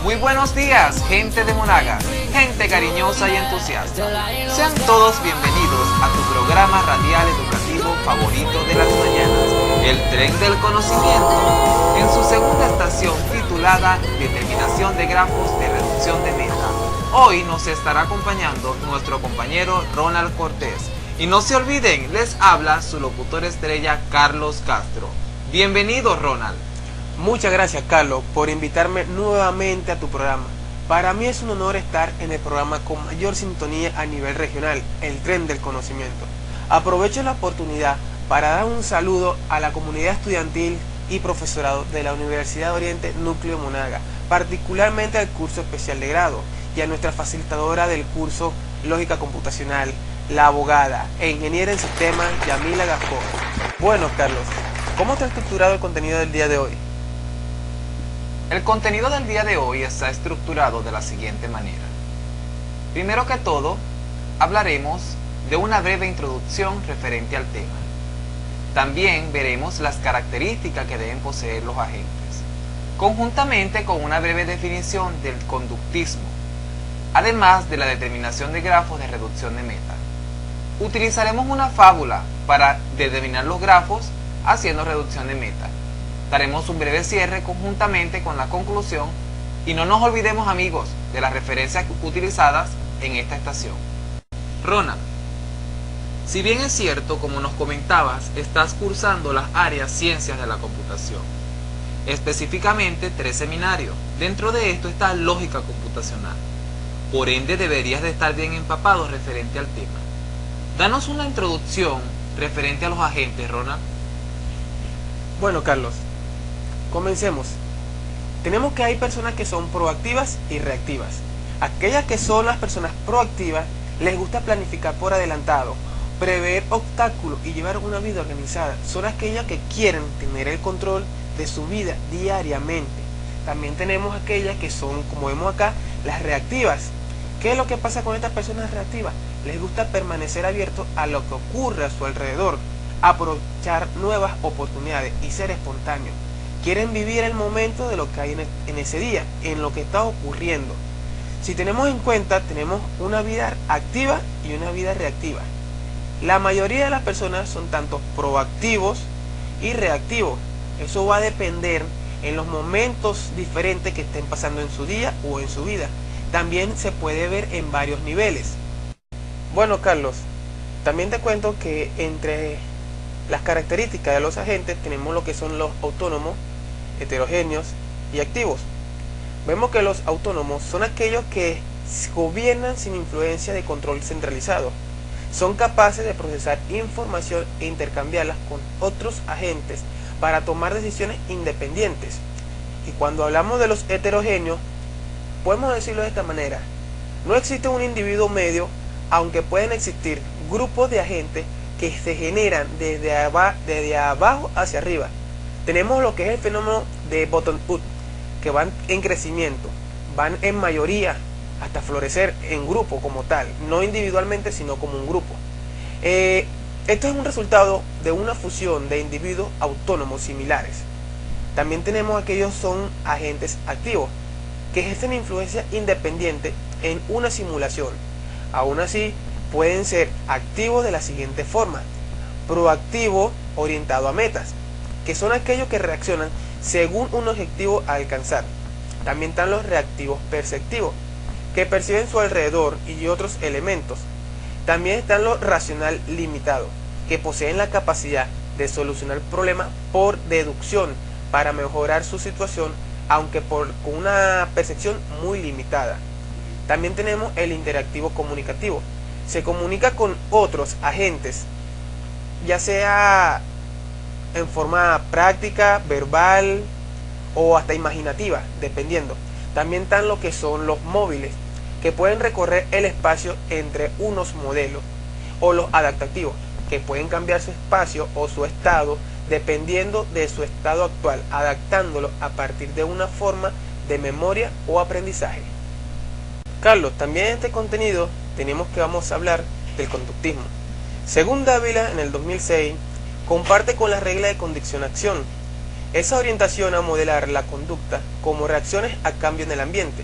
Muy buenos días, gente de Monaga, gente cariñosa y entusiasta. Sean todos bienvenidos a tu programa radial educativo favorito de las mañanas, el Tren del Conocimiento, en su segunda estación titulada Determinación de grafos de reducción de meta. Hoy nos estará acompañando nuestro compañero Ronald Cortés. Y no se olviden, les habla su locutor estrella Carlos Castro. Bienvenido, Ronald. Muchas gracias, Carlos, por invitarme nuevamente a tu programa. Para mí es un honor estar en el programa con mayor sintonía a nivel regional, el Tren del Conocimiento. Aprovecho la oportunidad para dar un saludo a la comunidad estudiantil y profesorado de la Universidad de Oriente Núcleo Monaga, particularmente al curso especial de grado, y a nuestra facilitadora del curso Lógica Computacional, la abogada e ingeniera en sistemas, Yamila Gascón. Bueno, Carlos, ¿cómo está estructurado el contenido del día de hoy? El contenido del día de hoy está estructurado de la siguiente manera. Primero que todo, hablaremos de una breve introducción referente al tema. También veremos las características que deben poseer los agentes, conjuntamente con una breve definición del conductismo, además de la determinación de grafos de reducción de meta. Utilizaremos una fábula para determinar los grafos haciendo reducción de meta. Daremos un breve cierre conjuntamente con la conclusión y no nos olvidemos, amigos, de las referencias utilizadas en esta estación. Ronald, si bien es cierto, como nos comentabas, estás cursando las áreas Ciencias de la Computación, específicamente 3 seminarios. Dentro de esto está Lógica Computacional. Por ende, deberías de estar bien empapado referente al tema. Danos una introducción referente a los agentes, Ronald. Bueno, Carlos, comencemos. Tenemos que hay personas que son proactivas y reactivas. Aquellas que son las personas proactivas les gusta planificar por adelantado, prever obstáculos y llevar una vida organizada. Son aquellas que quieren tener el control de su vida diariamente. También tenemos aquellas que son, como vemos acá, las reactivas. ¿Qué es lo que pasa con estas personas reactivas? Les gusta permanecer abiertos a lo que ocurre a su alrededor, aprovechar nuevas oportunidades y ser espontáneos. Quieren vivir el momento de lo que hay en ese día, en lo que está ocurriendo. Si tenemos en cuenta, tenemos una vida activa y una vida reactiva. La mayoría de las personas son tanto proactivos y reactivos. Eso va a depender en los momentos diferentes que estén pasando en su día o en su vida. También se puede ver en varios niveles. Bueno, Carlos, también te cuento que entre las características de los agentes tenemos lo que son los autónomos, heterogéneos y activos. Vemos que los autónomos son aquellos que gobiernan sin influencia de control centralizado. Son capaces de procesar información e intercambiarlas con otros agentes para tomar decisiones independientes. Y cuando hablamos de los heterogéneos, podemos decirlo de esta manera: no existe un individuo medio, aunque pueden existir grupos de agentes que se generan desde abajo hacia arriba. Tenemos lo que es el fenómeno de bottom-up, que van en crecimiento, van en mayoría hasta florecer en grupo como tal, no individualmente sino como un grupo. Esto es un resultado de una fusión de individuos autónomos similares. También tenemos aquellos son agentes activos, que ejercen influencia independiente en una simulación. Aún así, pueden ser activos de la siguiente forma: proactivo orientado a metas, que son aquellos que reaccionan según un objetivo a alcanzar. También están los reactivos perceptivos, que perciben su alrededor y otros elementos. También están los racional limitado, que poseen la capacidad de solucionar problemas por deducción para mejorar su situación, aunque con una percepción muy limitada. También tenemos el interactivo comunicativo. Se comunica con otros agentes, ya sea en forma práctica, verbal o hasta imaginativa, dependiendo. También están lo que son los móviles, que pueden recorrer el espacio entre unos modelos, o los adaptativos, que pueden cambiar su espacio o su estado dependiendo de su estado actual, adaptándolo a partir de una forma de memoria o aprendizaje. Carlos, también en este contenido vamos a hablar del conductismo. Según Dávila, en el 2006, comparte con la regla de condición-acción, esa orientación a modelar la conducta como reacciones a cambios en el ambiente.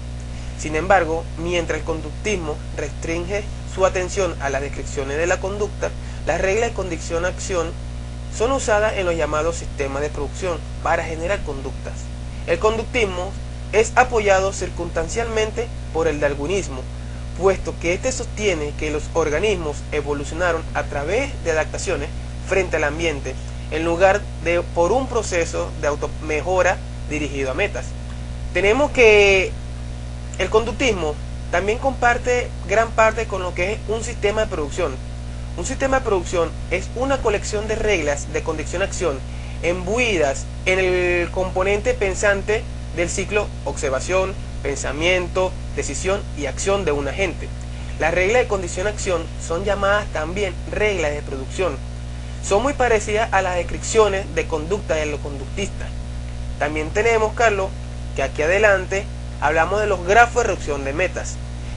Sin embargo, mientras el conductismo restringe su atención a las descripciones de la conducta, las reglas de condición-acción son usadas en los llamados sistemas de producción para generar conductas. El conductismo es apoyado circunstancialmente por el darwinismo, puesto que este sostiene que los organismos evolucionaron a través de adaptaciones frente al ambiente, en lugar de por un proceso de automejora dirigido a metas. Tenemos que el conductismo también comparte gran parte con lo que es un sistema de producción. Un sistema de producción es una colección de reglas de condición-acción embuidas en el componente pensante del ciclo observación, pensamiento, decisión y acción de un agente. Las reglas de condición-acción son llamadas también reglas de producción. Son muy parecidas a las descripciones de conducta de los conductistas. También tenemos, Carlos, que aquí adelante hablamos de los grafos de reducción de metas.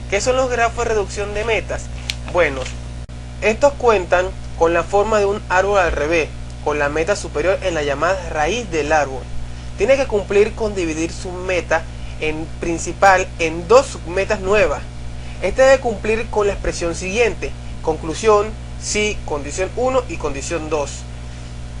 ¿Qué son los grafos de reducción de metas? Bueno, estos cuentan con la forma de un árbol al revés, con la meta superior en la llamada raíz del árbol. Tiene que cumplir con dividir su meta en principal en dos submetas nuevas. Este debe cumplir con la expresión siguiente: conclusión, sí, condición 1 y condición 2.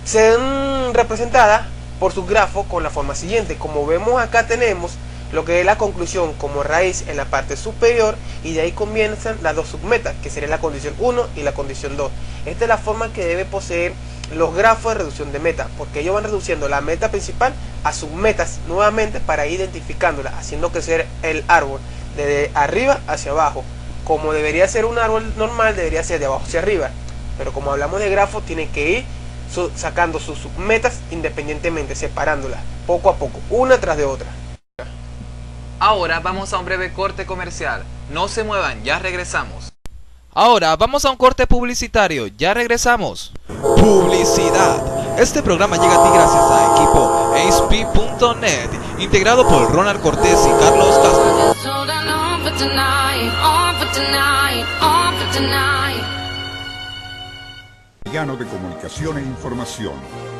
Se ven representadas por sus grafos con la forma siguiente. Como vemos acá, tenemos lo que es la conclusión como raíz en la parte superior, y de ahí comienzan las dos submetas, que serían la condición 1 y la condición 2. Esta es la forma que debe poseer los grafos de reducción de meta, porque ellos van reduciendo la meta principal a submetas nuevamente para ir identificándola, haciendo crecer el árbol desde arriba hacia abajo. Como debería ser un árbol normal, debería ser de abajo hacia arriba, pero como hablamos de grafos, tienen que ir sacando sus submetas independientemente, separándolas poco a poco, una tras de otra. Ahora vamos a un breve corte comercial. No se muevan, ya regresamos. Ahora vamos a un corte publicitario, ya regresamos. Publicidad. Este programa llega a ti gracias a equipo ASP.net, integrado por Ronald Cortés y Carlos Castro. De Comunicación e Información.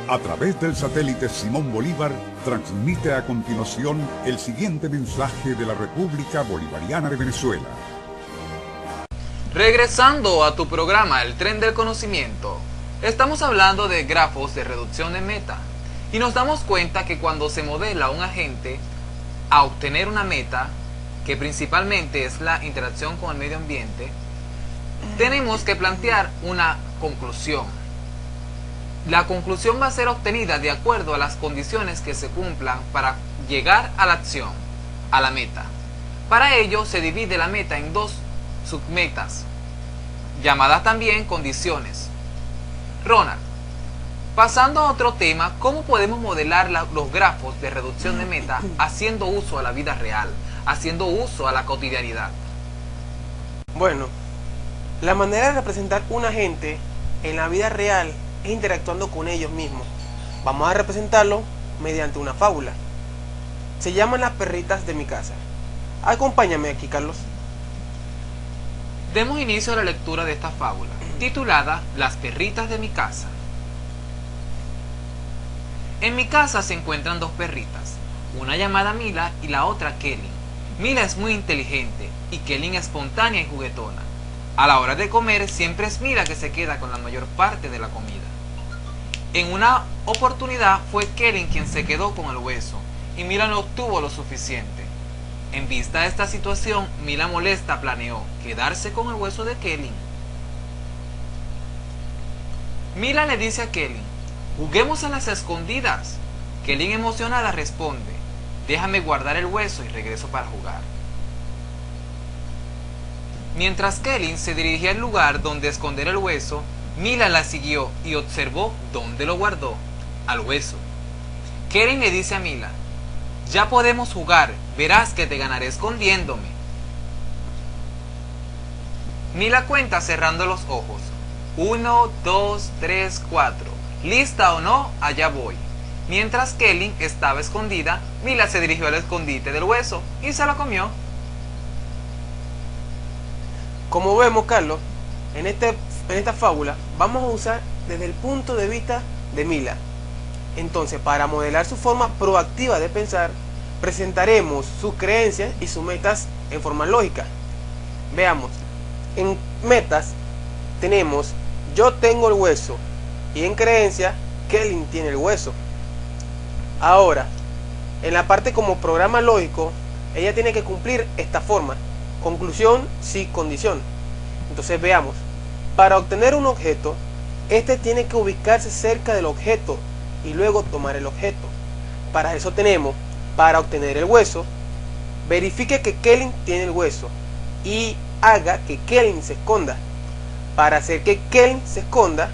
A través del satélite Simón Bolívar, transmite a continuación el siguiente mensaje de la República Bolivariana de Venezuela. Regresando a tu programa El Tren del Conocimiento, estamos hablando de grafos de reducción de meta, y nos damos cuenta que cuando se modela un agente a obtener una meta, que principalmente es la interacción con el medio ambiente, tenemos que plantear una conclusión. La conclusión va a ser obtenida de acuerdo a las condiciones que se cumplan para llegar a la acción, a la meta. Para ello se divide la meta en dos submetas, llamadas también condiciones. Ronald, pasando a otro tema, ¿cómo podemos modelar los grafos de reducción de meta haciendo uso a la vida real, haciendo uso a la cotidianidad? Bueno, la manera de representar un agente en la vida real es interactuando con ellos mismos. Vamos a representarlo mediante una fábula. Se llaman Las perritas de mi casa. Acompáñame aquí, Carlos. Demos inicio a la lectura de esta fábula, titulada Las perritas de mi casa. En mi casa se encuentran dos perritas, una llamada Mila y la otra Kelly. Mila es muy inteligente y Kelly espontánea y juguetona. A la hora de comer siempre es Mila que se queda con la mayor parte de la comida. En una oportunidad fue Kelly quien se quedó con el hueso y Mila no obtuvo lo suficiente. En vista de esta situación, Mila molesta planeó quedarse con el hueso de Kelly. Mila le dice a Kelly: juguemos a las escondidas. Kelly emocionada responde: déjame guardar el hueso y regreso para jugar. Mientras Kelly se dirigía al lugar donde esconder el hueso, Mila la siguió y observó dónde lo guardó, al hueso. Kelly le dice a Mila: ya podemos jugar, verás que te ganaré escondiéndome. Mila cuenta cerrando los ojos: 1, 2, 3, 4. ¿Lista o no? Allá voy. Mientras Kelly estaba escondida, Mila se dirigió al escondite del hueso y se lo comió. Como vemos, Carlos, en esta fábula vamos a usar desde el punto de vista de Mila. Entonces, para modelar su forma proactiva de pensar, presentaremos sus creencias y sus metas en forma lógica. Veamos, en metas tenemos yo tengo el hueso y en creencia Kelly tiene el hueso. Ahora, en la parte como programa lógico, ella tiene que cumplir esta forma: conclusión, sí, condición. Entonces veamos, para obtener un objeto, este tiene que ubicarse cerca del objeto y luego tomar el objeto. Para eso tenemos, para obtener el hueso, verifique que Kelly tiene el hueso y haga que Kelly se esconda. Para hacer que Kelly se esconda,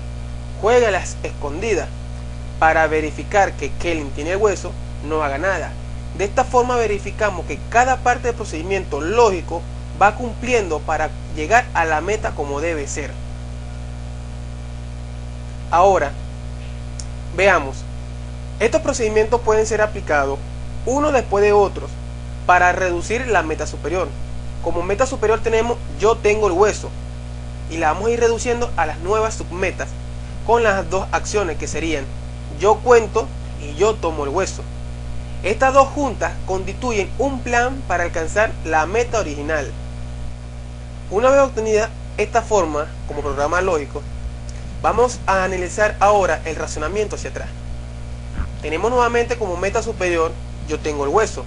juegue a las escondidas. Para verificar que Kelly tiene el hueso, no haga nada. De esta forma verificamos que cada parte del procedimiento lógico va cumpliendo para llegar a la meta como debe ser. Ahora, veamos, estos procedimientos pueden ser aplicados uno después de otros para reducir la meta superior. Como meta superior tenemos yo tengo el hueso y la vamos a ir reduciendo a las nuevas submetas con las dos acciones que serían yo cuento y yo tomo el hueso. Estas dos juntas constituyen un plan para alcanzar la meta original. Una vez obtenida esta forma como programa lógico, vamos a analizar ahora el razonamiento hacia atrás. Tenemos nuevamente como meta superior yo tengo el hueso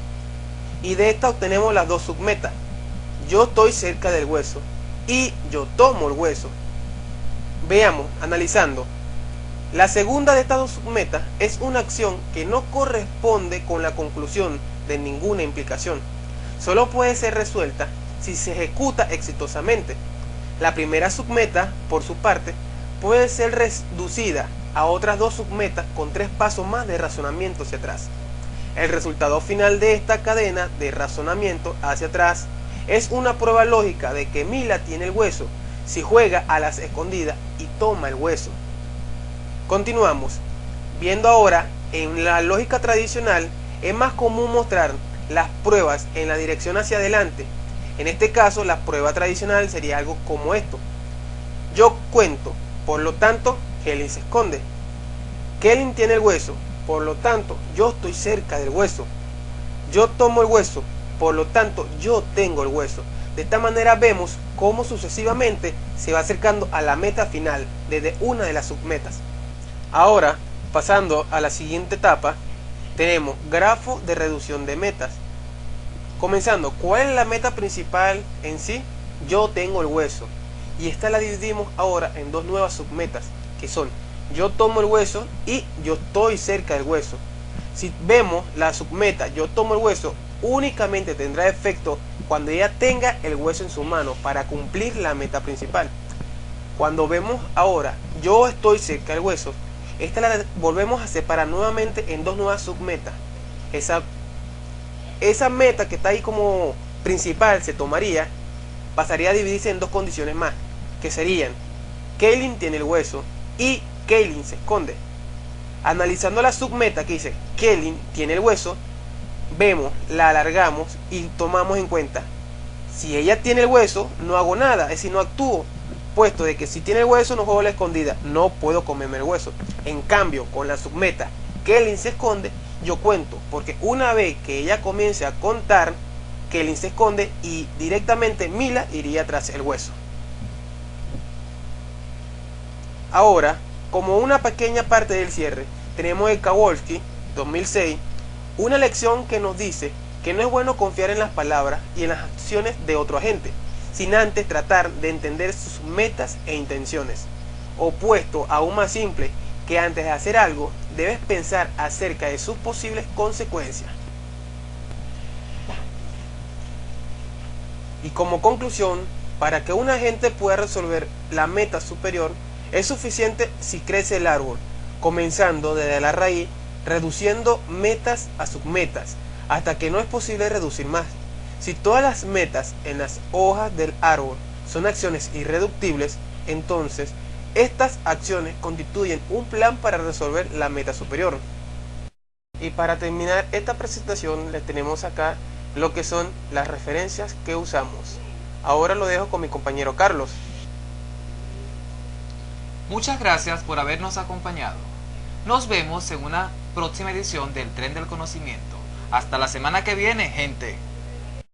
y de esta obtenemos las dos submetas: yo estoy cerca del hueso y yo tomo el hueso. Veamos, analizando. La segunda de estas dos submetas es una acción que no corresponde con la conclusión de ninguna implicación. Solo puede ser resuelta si se ejecuta exitosamente. La primera submeta, por su parte, puede ser reducida a otras dos submetas con 3 pasos más de razonamiento hacia atrás. El resultado final de esta cadena de razonamiento hacia atrás es una prueba lógica de que Mila tiene el hueso si juega a las escondidas y toma el hueso. Continuamos. Viendo ahora, en la lógica tradicional es más común mostrar las pruebas en la dirección hacia adelante. En este caso, la prueba tradicional sería algo como esto: yo cuento, por lo tanto, Kelly se esconde. Kelly tiene el hueso, por lo tanto, yo estoy cerca del hueso. Yo tomo el hueso, por lo tanto, yo tengo el hueso. De esta manera vemos cómo sucesivamente se va acercando a la meta final desde una de las submetas. Ahora, pasando a la siguiente etapa, tenemos grafo de reducción de metas. Comenzando, ¿cuál es la meta principal en sí? Yo tengo el hueso. Y esta la dividimos ahora en dos nuevas submetas, que son yo tomo el hueso y yo estoy cerca del hueso. Si vemos la submeta yo tomo el hueso, únicamente tendrá efecto cuando ella tenga el hueso en su mano para cumplir la meta principal. Cuando vemos ahora yo estoy cerca del hueso, esta la volvemos a separar nuevamente en dos nuevas submetas. Esa meta que está ahí como principal se tomaría, pasaría a dividirse en dos condiciones más, que serían Kelly tiene el hueso y Kelly se esconde. Analizando la submeta que dice Kelly tiene el hueso, vemos, la alargamos y tomamos en cuenta: si ella tiene el hueso, no hago nada, es decir, no actúo, puesto de que si tiene el hueso no juego a la escondida, no puedo comerme el hueso. En cambio, con la submeta Kelly se esconde, yo cuento, porque una vez que ella comience a contar, Kelly se esconde y directamente Mila iría tras el hueso. Ahora, como una pequeña parte del cierre, tenemos el Kowalski 2006, una lección que nos dice que no es bueno confiar en las palabras y en las acciones de otro agente, sin antes tratar de entender sus metas e intenciones. Opuesto aún más simple, que antes de hacer algo, debes pensar acerca de sus posibles consecuencias. Y como conclusión, para que un agente pueda resolver la meta superior, es suficiente si crece el árbol, comenzando desde la raíz, reduciendo metas a submetas, hasta que no es posible reducir más. Si todas las metas en las hojas del árbol son acciones irreductibles, entonces estas acciones constituyen un plan para resolver la meta superior. Y para terminar esta presentación les tenemos acá lo que son las referencias que usamos. Ahora lo dejo con mi compañero Carlos. Muchas gracias por habernos acompañado. Nos vemos en una próxima edición del Tren del Conocimiento. Hasta la semana que viene, gente.